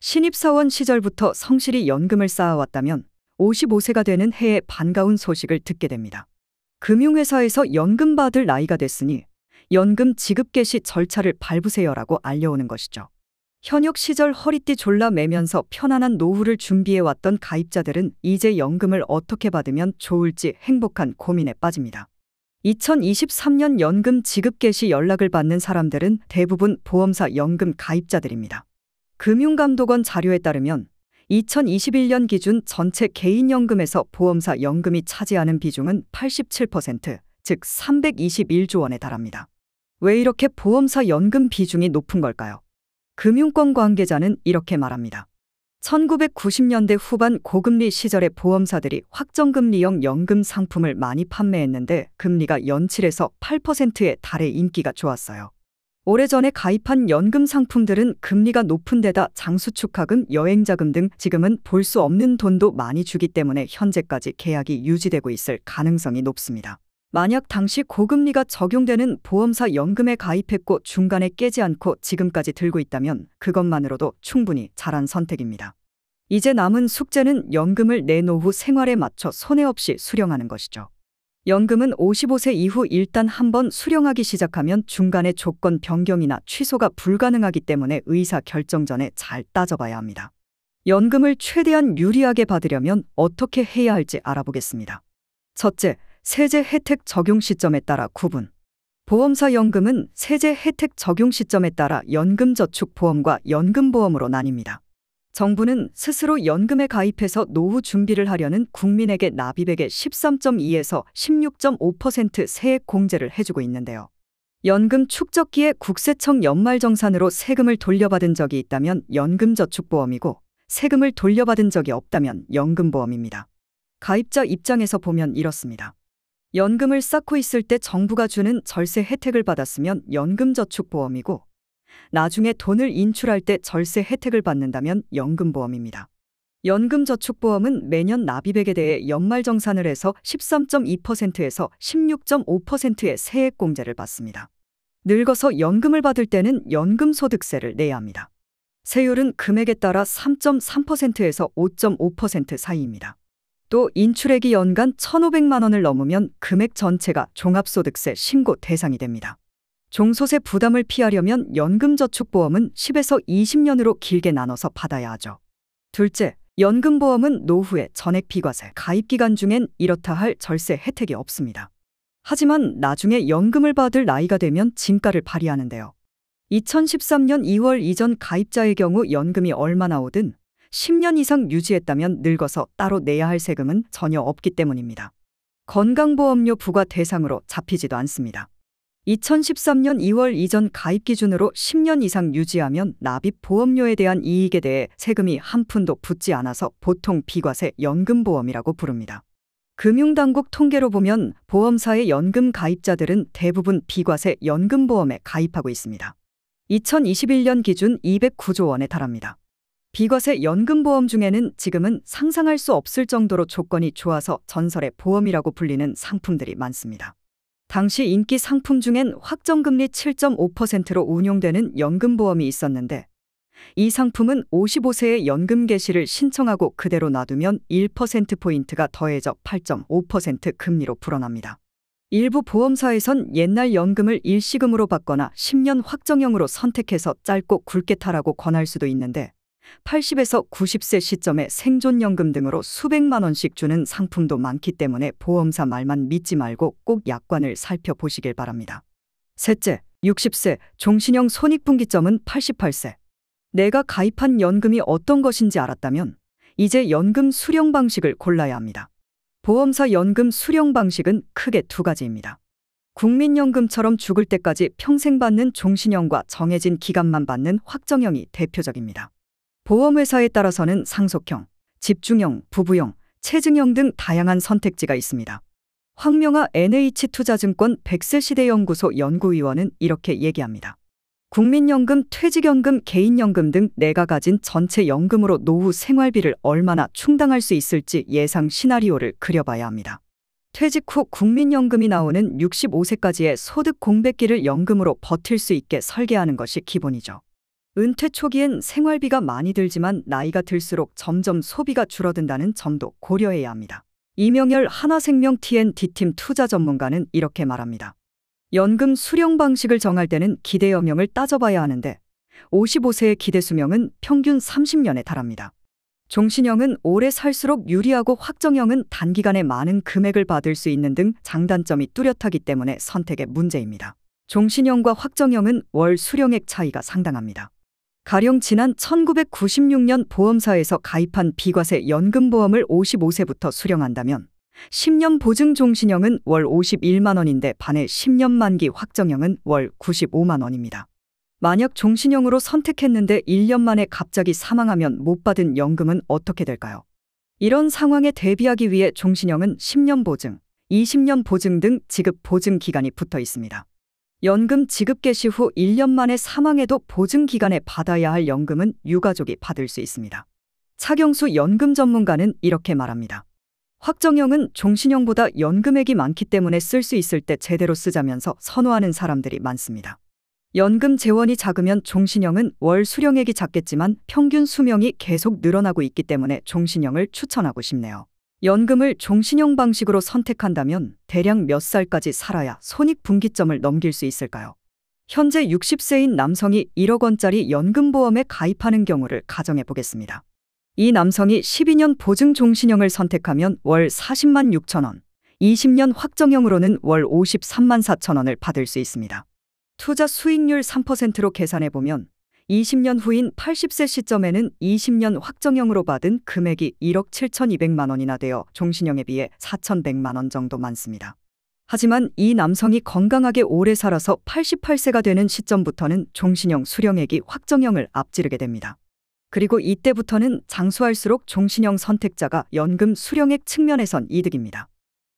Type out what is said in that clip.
신입사원 시절부터 성실히 연금을 쌓아왔다면 55세가 되는 해에 반가운 소식을 듣게 됩니다. 금융회사에서 연금 받을 나이가 됐으니 연금 지급 개시 절차를 밟으세요라고 알려오는 것이죠. 현역 시절 허리띠 졸라 매면서 편안한 노후를 준비해왔던 가입자들은 이제 연금을 어떻게 받으면 좋을지 행복한 고민에 빠집니다. 2023년 연금 지급 개시 연락을 받는 사람들은 대부분 보험사 연금 가입자들입니다. 금융감독원 자료에 따르면 2021년 기준 전체 개인연금에서 보험사 연금이 차지하는 비중은 87%, 즉 321조 원에 달합니다. 왜 이렇게 보험사 연금 비중이 높은 걸까요? 금융권 관계자는 이렇게 말합니다. 1990년대 후반 고금리 시절에 보험사들이 확정금리형 연금 상품을 많이 판매했는데 금리가 연칠에서 8%에 달해 인기가 좋았어요. 오래전에 가입한 연금 상품들은 금리가 높은 데다 장수축하금, 여행자금 등 지금은 볼 수 없는 돈도 많이 주기 때문에 현재까지 계약이 유지되고 있을 가능성이 높습니다. 만약 당시 고금리가 적용되는 보험사 연금에 가입했고 중간에 깨지 않고 지금까지 들고 있다면 그것만으로도 충분히 잘한 선택입니다. 이제 남은 숙제는 연금을 내 노후 생활에 맞춰 손해 없이 수령하는 것이죠. 연금은 55세 이후 일단 한번 수령하기 시작하면 중간에 조건 변경이나 취소가 불가능하기 때문에 의사 결정 전에 잘 따져봐야 합니다. 연금을 최대한 유리하게 받으려면 어떻게 해야 할지 알아보겠습니다. 첫째, 세제 혜택 적용 시점에 따라 구분. 보험사 연금은 세제 혜택 적용 시점에 따라 연금저축보험과 연금보험으로 나뉩니다. 정부는 스스로 연금에 가입해서 노후 준비를 하려는 국민에게 납입액의 13.2에서 16.5% 세액 공제를 해주고 있는데요. 연금 축적기에 국세청 연말정산으로 세금을 돌려받은 적이 있다면 연금저축보험이고 세금을 돌려받은 적이 없다면 연금보험입니다. 가입자 입장에서 보면 이렇습니다. 연금을 쌓고 있을 때 정부가 주는 절세 혜택을 받았으면 연금저축보험이고 나중에 돈을 인출할 때 절세 혜택을 받는다면 연금보험입니다. 연금저축보험은 매년 납입액에 대해 연말정산을 해서 13.2%에서 16.5%의 세액 공제를 받습니다. 늙어서 연금을 받을 때는 연금소득세를 내야 합니다. 세율은 금액에 따라 3.3%에서 5.5% 사이입니다. 또 인출액이 연간 1,500만 원을 넘으면 금액 전체가 종합소득세 신고 대상이 됩니다. 종소세 부담을 피하려면 연금저축보험은 10에서 20년으로 길게 나눠서 받아야 하죠. 둘째, 연금보험은 노후에 전액 비과세, 가입기간 중엔 이렇다 할 절세 혜택이 없습니다. 하지만 나중에 연금을 받을 나이가 되면 진가를 발휘하는데요. 2013년 2월 이전 가입자의 경우 연금이 얼마나 오든 10년 이상 유지했다면 늙어서 따로 내야 할 세금은 전혀 없기 때문입니다. 건강보험료 부과 대상으로 잡히지도 않습니다. 2013년 2월 이전 가입 기준으로 10년 이상 유지하면 납입 보험료에 대한 이익에 대해 세금이 한 푼도 붙지 않아서 보통 비과세 연금보험이라고 부릅니다. 금융당국 통계로 보면 보험사의 연금 가입자들은 대부분 비과세 연금보험에 가입하고 있습니다. 2021년 기준 209조 원에 달합니다. 비과세 연금보험 중에는 지금은 상상할 수 없을 정도로 조건이 좋아서 전설의 보험이라고 불리는 상품들이 많습니다. 당시 인기 상품 중엔 확정금리 7.5%로 운용되는 연금보험이 있었는데 이 상품은 55세에 연금 개시를 신청하고 그대로 놔두면 1%포인트가 더해져 8.5% 금리로 불어납니다. 일부 보험사에선 옛날 연금을 일시금으로 받거나 10년 확정형으로 선택해서 짧고 굵게 타라고 권할 수도 있는데 80에서 90세 시점에 생존연금 등으로 수백만 원씩 주는 상품도 많기 때문에 보험사 말만 믿지 말고 꼭 약관을 살펴보시길 바랍니다. 셋째, 60세 종신형 손익분기점은 88세. 내가 가입한 연금이 어떤 것인지 알았다면 이제 연금 수령 방식을 골라야 합니다. 보험사 연금 수령 방식은 크게 두 가지입니다. 국민연금처럼 죽을 때까지 평생 받는 종신형과 정해진 기간만 받는 확정형이 대표적입니다. 보험회사에 따라서는 상속형, 집중형, 부부형, 체증형 등 다양한 선택지가 있습니다. 황명아 NH투자증권 100세 시대연구소 연구위원은 이렇게 얘기합니다. 국민연금, 퇴직연금, 개인연금 등 내가 가진 전체 연금으로 노후 생활비를 얼마나 충당할 수 있을지 예상 시나리오를 그려봐야 합니다. 퇴직 후 국민연금이 나오는 65세까지의 소득 공백기를 연금으로 버틸 수 있게 설계하는 것이 기본이죠. 은퇴 초기엔 생활비가 많이 들지만 나이가 들수록 점점 소비가 줄어든다는 점도 고려해야 합니다. 이명열 하나생명 T&D팀 투자 전문가는 이렇게 말합니다. 연금 수령 방식을 정할 때는 기대 여명을 따져봐야 하는데 55세의 기대 수명은 평균 30년에 달합니다. 종신형은 오래 살수록 유리하고 확정형은 단기간에 많은 금액을 받을 수 있는 등 장단점이 뚜렷하기 때문에 선택의 문제입니다. 종신형과 확정형은 월 수령액 차이가 상당합니다. 가령 지난 1996년 보험사에서 가입한 비과세 연금보험을 55세부터 수령한다면 10년 보증 종신형은 월 51만 원인데 반해 10년 만기 확정형은 월 95만 원입니다. 만약 종신형으로 선택했는데 1년 만에 갑자기 사망하면 못 받은 연금은 어떻게 될까요? 이런 상황에 대비하기 위해 종신형은 10년 보증, 20년 보증 등 지급 보증 기간이 붙어 있습니다. 연금 지급 개시 후 1년 만에 사망해도 보증 기간에 받아야 할 연금은 유가족이 받을 수 있습니다. 차경수 연금 전문가는 이렇게 말합니다. 확정형은 종신형보다 연금액이 많기 때문에 쓸 수 있을 때 제대로 쓰자면서 선호하는 사람들이 많습니다. 연금 재원이 작으면 종신형은 월 수령액이 작겠지만 평균 수명이 계속 늘어나고 있기 때문에 종신형을 추천하고 싶네요. 연금을 종신형 방식으로 선택한다면 대략 몇 살까지 살아야 손익분기점을 넘길 수 있을까요? 현재 60세인 남성이 1억 원짜리 연금보험에 가입하는 경우를 가정해 보겠습니다. 이 남성이 12년 보증 종신형을 선택하면 월 40만 6천 원, 20년 확정형으로는 월 53만 4천 원을 받을 수 있습니다. 투자 수익률 3%로 계산해보면 20년 후인 80세 시점에는 20년 확정형으로 받은 금액이 1억 7,200만 원이나 되어 종신형에 비해 4,100만 원 정도 많습니다. 하지만 이 남성이 건강하게 오래 살아서 88세가 되는 시점부터는 종신형 수령액이 확정형을 앞지르게 됩니다. 그리고 이때부터는 장수할수록 종신형 선택자가 연금 수령액 측면에선 이득입니다.